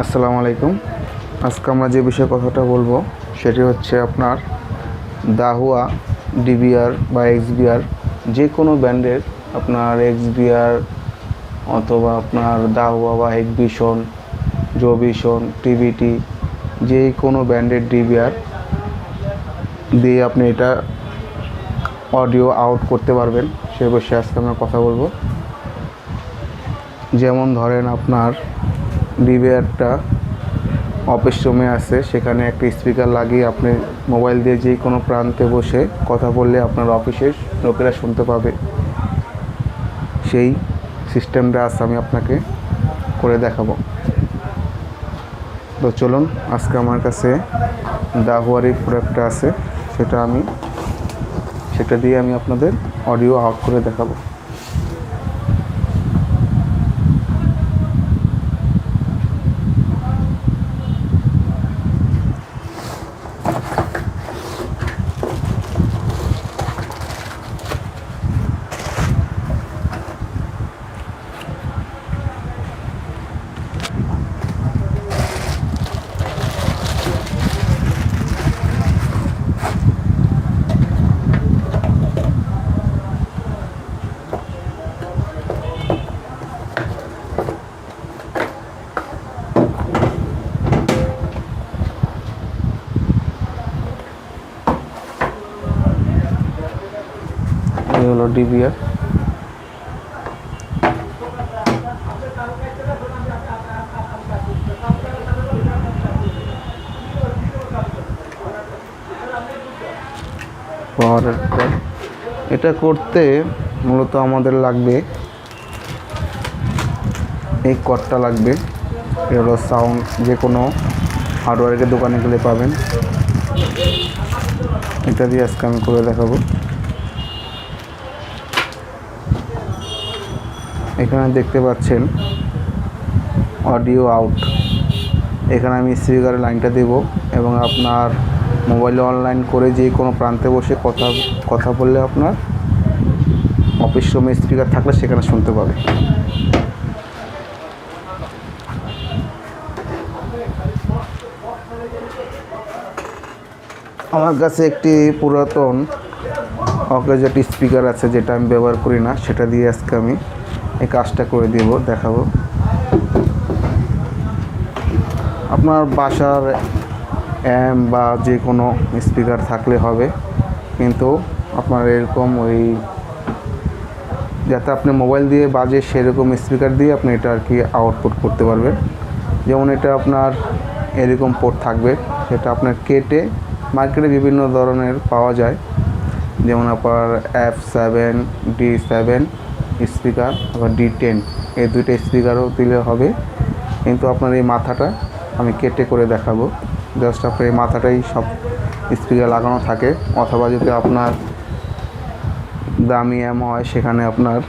আসসালামু আলাইকুম। আজকে আমরা যে বিষয়ে কথাটা বলবো সেটি হচ্ছে আপনার দাহুয়া ডিবিআর বা এক্সবিআর, যে কোনো ব্র্যান্ডের আপনার এক্সবিআর অথবা আপনার দাহুয়া বা এক্সভিশন, জোভিশন, টিভিটি, যে কোনো ব্র্যান্ডের ডিবিআর দিয়ে আপনি এটা অডিও আউট করতে পারবেন সে বিষয়ে আজকে আমরা কথা বলবো। যেমন ধরেন আপনার ডিবিআরটা অফিস রুমে আছে, সেখানে একটা স্পিকার লাগিয়ে আপনি মোবাইল দিয়ে যে কোনো প্রান্তে বসে কথা বললে আপনার অফিসের লোকেরা শুনতে পাবে। সেই সিস্টেমটা আজ আমি আপনাকে করে দেখাবো। তো চলুন, আজকে আমার কাছে দাহুয়ারি প্রোডাক্টটা আছে, সেটা দিয়ে আমি আপনাদের অডিও আউট করে দেখাবো। এই হলো ডিবিআর। এটা করতে মূলত আমাদের লাগবে এই কর্ডটা লাগবে। এটা হলো সাউন্ড, যে কোনো হার্ডওয়্যারের দোকানে গেলে পাবেন। এটা দিয়ে আজকে আমি করে দেখাবো। এখানে দেখতে পাচ্ছেন অডিও আউট। এখানে আমি স্পিকারের লাইনটা দেব এবং আপনার মোবাইলে অনলাইন করে যে কোনো প্রান্তে বসে কথা বললে আপনার অফিস রুমে স্পিকার থাকলে সেখানে শুনতে পাবে। আমার কাছে একটি পুরাতন অকেজেট স্পিকার আছে, যেটা আমি ব্যবহার করি না, সেটা দিয়ে আজকে আমি এই কাজটা করে দেখাবো। আপনার বাসার অ্যাম বা যে কোনো স্পিকার থাকলে হবে, কিন্তু আপনার এরকম যাতে আপনি মোবাইল দিয়ে বাজে সেরকম স্পিকার দিয়ে আপনি এটা আর কি আউটপুট করতে পারবেন। যেমন এটা আপনার এরকম পোর্ট থাকবে, সেটা আপনার কেটে মার্কেটে বিভিন্ন ধরনের পাওয়া যায়। যেমন আপনার F7, D7 স্পিকার, আবার D10, এই দুইটা স্পিকারও দিলে হবে। কিন্তু আপনার এই মাথাটা আমি কেটে করে দেখাবো। জাস্ট আপনার এই মাথাটাই সব স্পিকার লাগানো থাকে, অথবা যদি আপনার দামি অ্যাম হয় সেখানে আপনার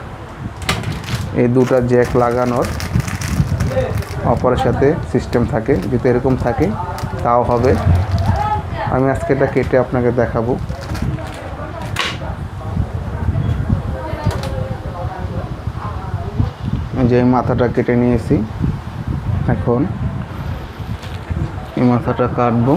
এই দুটা জ্যাক লাগানোর অপরের সাথে সিস্টেম থাকে। যদি এরকম থাকে তাও হবে। আমি আজকে এটা কেটে আপনাকে দেখাবো। যে মাথাটা কেটে নিয়েছি, এখন এই মাথাটা কাটবো।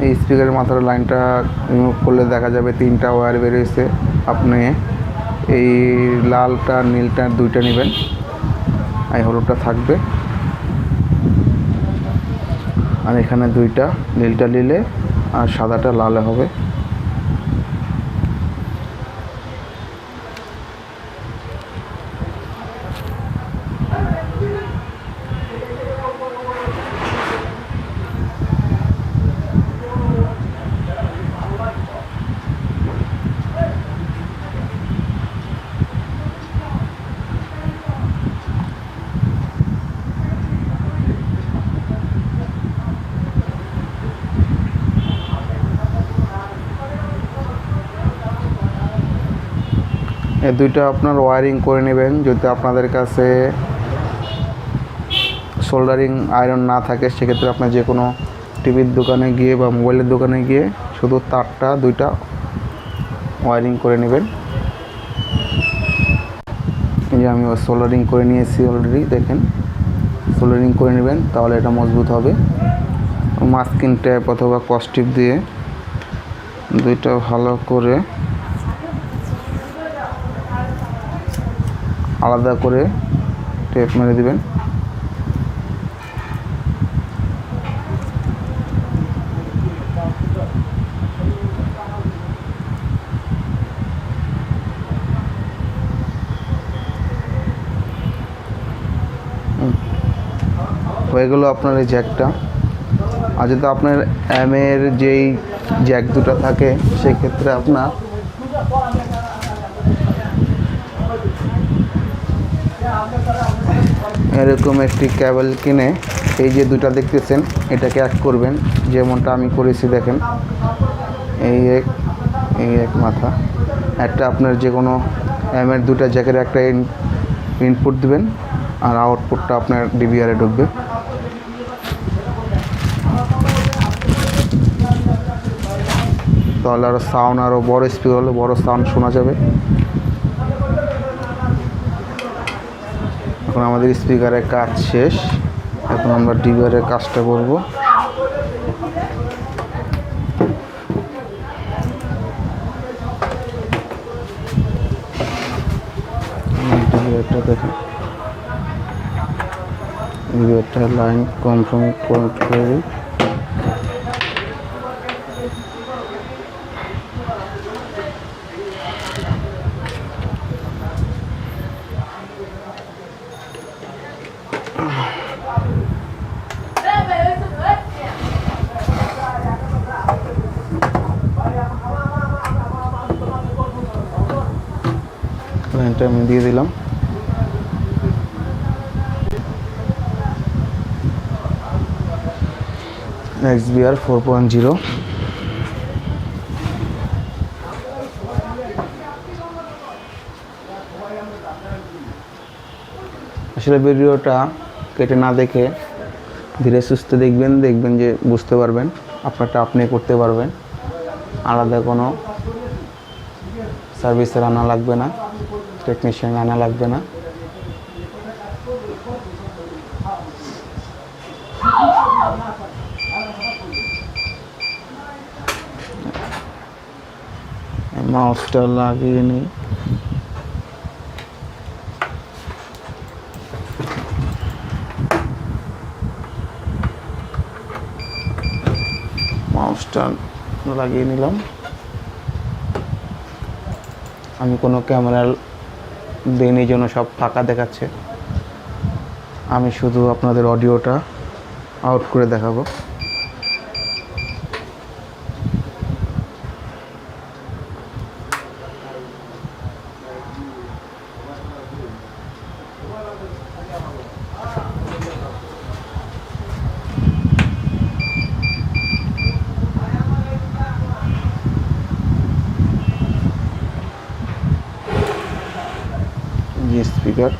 এই স্পিকারের মাথার লাইনটা রিমুভ করলে দেখা যাবে 3টা ওয়্যার বেরিয়েছে। আপনি এই লালটা নীলটা দুইটা নেবেন, এই হলুদটা থাকবে, আর এখানে দুইটা, নীলটা নিলে আর সাদাটা লালে হবে। এই দুইটা আপনার ওয়্যারিং করে নেবেন। যদি আপনাদের কাছে সোল্ডারিং আয়রন না থাকে সেক্ষেত্রে আপনার যে কোনো টিভির দোকানে গিয়ে বা মোবাইলের দোকানে গিয়ে শুধু তারটা দুইটা ওয়্যারিং করে নেবেন। এই যে আমি সোল্ডারিং করে নিয়েছি অলরেডি, দেখেন সোল্ডারিং করে নেবেন, তাহলে এটা মজবুত হবে। মাস্কিং ট্যাপ অথবা কস্টিপ দিয়ে দুইটা ভালো করে আলাদা করে টেপ মেরে দিবেন। হয়ে গেল আপনার এই জ্যাকটা। আর যদি আপনার এর যেই জ্যাক দুটো থাকে সেক্ষেত্রে আপনার এরকম একটি কেবল কিনে এই যে দুটা দেখতেছেন এটাকে অ্যাড করবেন, যেমনটা আমি করেছি দেখেন। এই এক মাথা একটা আপনার যে কোনো এর দুটা জ্যাকের একটা ইনপুট দিবেন, আর আউটপুটটা আপনার ডিভিআরে ঢুকবে। তাহলে আরও সাউন্ড, আরও বড় স্পিকার হলে বড় সাউন্ড শোনা যাবে। এখন আমাদের স্পিকারের কাজ শেষ, এখন আমরা ডিভিআরের কাজটা করব। ডিভিআরটা দেখেন, ডিভিআরটা লাইন কনফার্ম করে দিই। লাইনটা আমি দিয়ে দিলাম। XBR 4.0। আসলে ভিডিওটা কেটে না দেখে ধীরে সুস্থে দেখবেন যে বুঝতে পারবেন, আপনারটা আপনি করতে পারবেন। আলাদা কোনো সার্ভিসের আনা লাগবে না, টেকনিশিয়ান আনা লাগবে না। মাউসটা লাগিয়ে নিই। মাউসটা লাগিয়ে নিলাম। আমি কোনো ক্যামেরা দেইনি জন্য সব ফাঁকা দেখাচ্ছে। আমি শুধু আপনাদের অডিওটা আউট করে দেখাবো। স্পিকার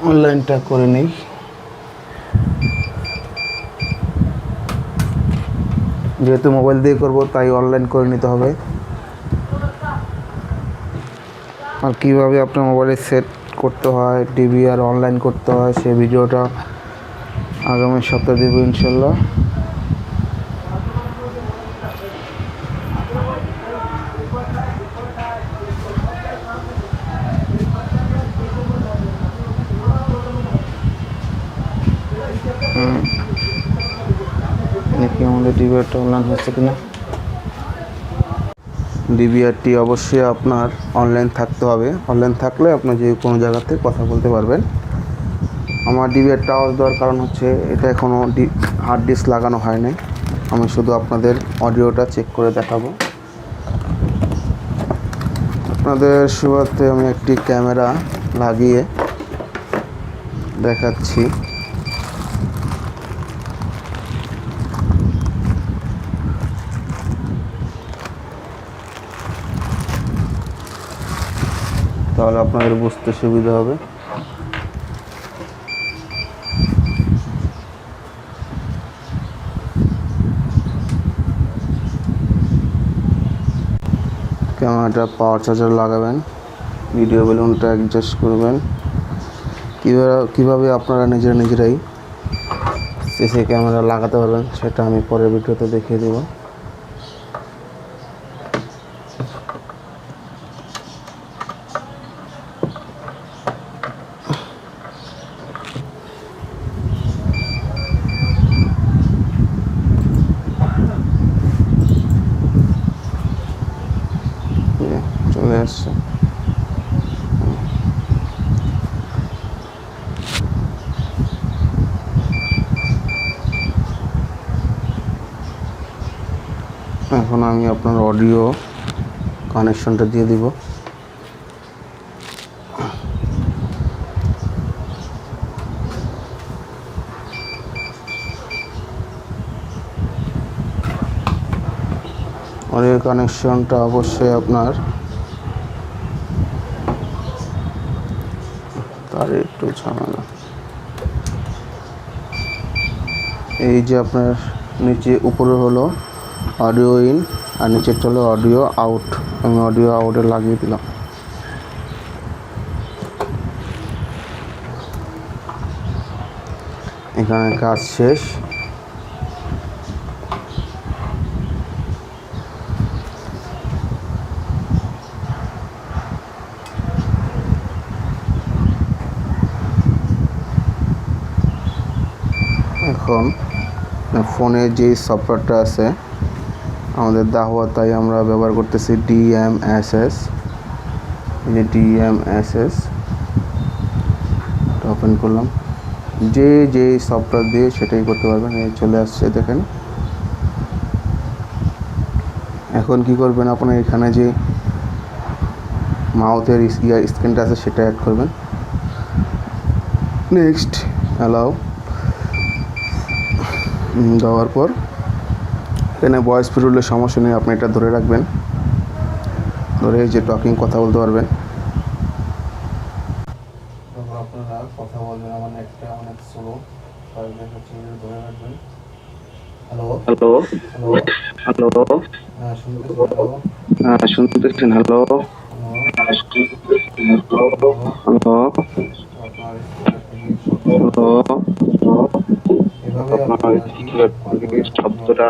অনলাইনটা করে নেই। যেহেতু মোবাইল দিয়ে করব তাই অনলাইন করে নিতে হবে। আর কিভাবে আপনার মোবাইলে সেট করতে হয়, ডিভিআর অনলাইন করতে হয়, সেই ভিডিওটা আগামী সপ্তাহে দেব ইনশাল্লাহ। দেখি আমাদের ডিভিআরটা অনলাইন হচ্ছে কিনা। ডিভিআরটি অবশ্যই আপনার অনলাইন থাকতে হবে। অনলাইন থাকলে আপনি যে কোনো জায়গাতে কথা বলতে পারবেন। আমার ডিভিআরটা আওয়াজ দেওয়ার কারণ হচ্ছে এটা এখনও হার্ড ডিস্ক লাগানো হয়নি। আমি শুধু আপনাদের অডিওটা চেক করে দেখাবো। আপনাদের শুরুতে আমি একটি ক্যামেরা লাগিয়ে দেখাচ্ছি। তাহলে আপনাদের বুঝতে সুবিধা হবে। ক্যামেরাটা পাওয়ার চার্জার লাগাবেন, ভিডিও বেলুনটা অ্যাডজাস্ট করবেন। কীভাবে আপনারা নিজেরাই সিসি ক্যামেরা লাগাতে পারবেন সেটা আমি পরের ভিডিওতে দেখিয়ে দেব। চলে আসছে। এখন আমি আপনার অডিও কানেকশনটা দিয়ে দিব। অডিও কানেকশনটা অবশ্যই আপনার তার একটু ঝামেলা। এই যে আপনার নিচে উপরে হলো অডিও ইন আর নিচেরটা হলো অডিও আউট। আমি অডিও আউটে লাগিয়ে দিলাম। এখানে কাজ শেষ। এখন ফোনে যে সফটওয়্যারটা আছে আমাদের দাহুয়া, তাই আমরা ব্যবহার করতেছি DMSS। এই যে DMSS ওপেন করলাম। যে সফটওয়্যার দিয়ে সেটাই করতে পারবেন। এই চলে আসছে, দেখেন। এখন কি করবেন, আপনার এখানে যে মাউথের স্ক্রিনটা আছে সেটা অ্যাড করবেন। নেক্সট অ্যালাউ দেওয়ার পর এখানে ভয়েস ফিরুলের সমস্যা নেই, আপনি এটা ধরে রাখবেন। ধরে যে টকিং কথা বলতে পারবেন। আপনারা কথা বলবেন, আমার নেটটা অনেক স্লো, ধরে রাখবেন। হ্যালো হ্যালো হ্যালো হ্যালো, হ্যাঁ শুনতেছেন? হ্যালো হ্যালো হ্যালো, আপনার শব্দটা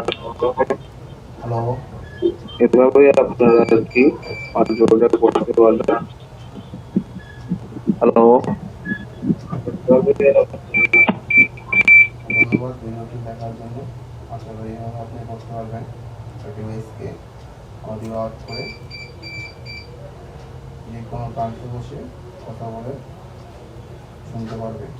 হ্যালো, এভাবে আপনারা আর কি কন্ট্রোলটা করতে পারবেন। হ্যালো, ধন্যবাদ ভিডিওটি দেখার জন্য। আশা করি এইভাবে আপনি করতে পারবেন। ডিভাইসকে অডিও আউট করে যে কোনো প্রান্তে বসে কথা বলে শুনতে পারবেন।